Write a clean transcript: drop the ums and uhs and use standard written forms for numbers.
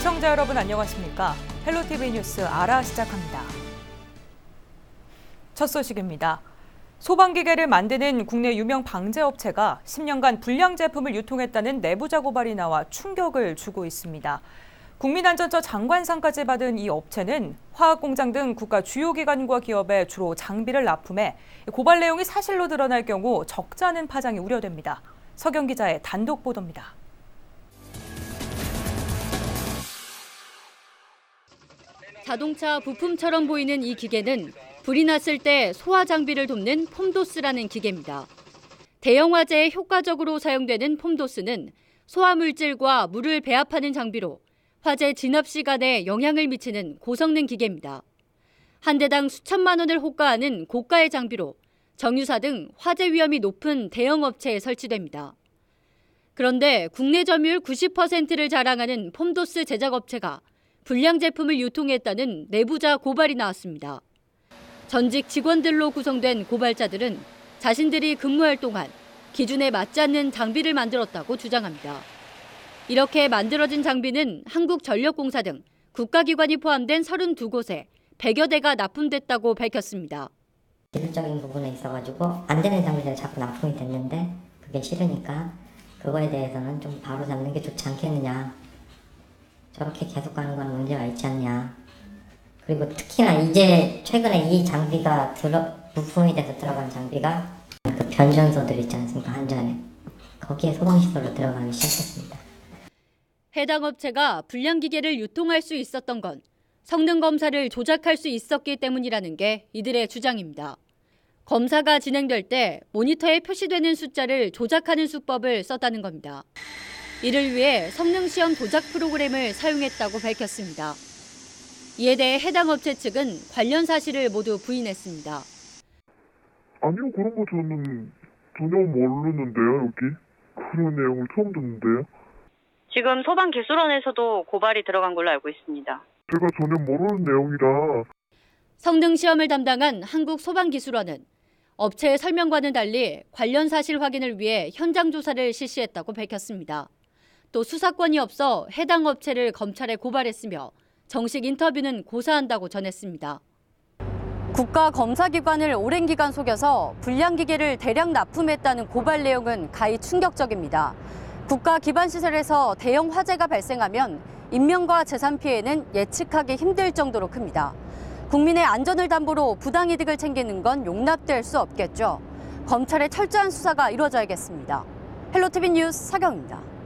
시청자 여러분 안녕하십니까? 헬로티비 뉴스 알아 시작합니다. 첫 소식입니다. 소방기계를 만드는 국내 유명 방제업체가 10년간 불량 제품을 유통했다는 내부자 고발이 나와 충격을 주고 있습니다. 국민안전처 장관상까지 받은 이 업체는 화학공장 등 국가 주요 기관과 기업에 주로 장비를 납품해 고발 내용이 사실로 드러날 경우 적잖은 파장이 우려됩니다. 서경 기자의 단독 보도입니다. 자동차 부품처럼 보이는 이 기계는 불이 났을 때 소화 장비를 돕는 폼도스라는 기계입니다. 대형 화재에 효과적으로 사용되는 폼도스는 소화 물질과 물을 배합하는 장비로 화재 진압 시간에 영향을 미치는 고성능 기계입니다. 한 대당 수천만 원을 호가하는 고가의 장비로 정유사 등 화재 위험이 높은 대형 업체에 설치됩니다. 그런데 국내 점유율 90%를 자랑하는 폼도스 제작업체가 불량 제품을 유통했다는 내부자 고발이 나왔습니다. 전직 직원들로 구성된 고발자들은 자신들이 근무할 동안 기준에 맞지 않는 장비를 만들었다고 주장합니다. 이렇게 만들어진 장비는 한국전력공사 등 국가기관이 포함된 32곳에 100여 대가 납품됐다고 밝혔습니다. 기술적인 부분에 있어가지고 안 되는 장비들이 자꾸 납품이 됐는데 그게 싫으니까 그거에 대해서는 좀 바로 잡는 게 좋지 않겠느냐. 저렇게 계속 가는 건 문제가 있지 않냐. 그리고 특히나 이제 최근에 이 장비가 부품이 돼서 들어간 장비가 그 변전소들 있지 않습니까? 한전에. 거기에 소방시설로 들어가기 시작했습니다. 해당 업체가 불량 기계를 유통할 수 있었던 건 성능 검사를 조작할 수 있었기 때문이라는 게 이들의 주장입니다. 검사가 진행될 때 모니터에 표시되는 숫자를 조작하는 수법을 썼다는 겁니다. 이를 위해 성능시험 조작 프로그램을 사용했다고 밝혔습니다. 이에 대해 해당 업체 측은 관련 사실을 모두 부인했습니다. 아니요, 그런 거 저는 전혀 모르는데요, 여기. 그런 내용을 처음 듣는데요. 지금 소방기술원에서도 고발이 들어간 걸로 알고 있습니다. 제가 전혀 모르는 내용이라. 성능시험을 담당한 한국소방기술원은 업체의 설명과는 달리 관련 사실 확인을 위해 현장 조사를 실시했다고 밝혔습니다. 또 수사권이 없어 해당 업체를 검찰에 고발했으며 정식 인터뷰는 고사한다고 전했습니다. 국가검사기관을 오랜 기간 속여서 불량 기계를 대량 납품했다는 고발 내용은 가히 충격적입니다. 국가 기반 시설에서 대형 화재가 발생하면 인명과 재산 피해는 예측하기 힘들 정도로 큽니다. 국민의 안전을 담보로 부당이득을 챙기는 건 용납될 수 없겠죠. 검찰의 철저한 수사가 이루어져야겠습니다. 헬로티비 뉴스 서경입니다.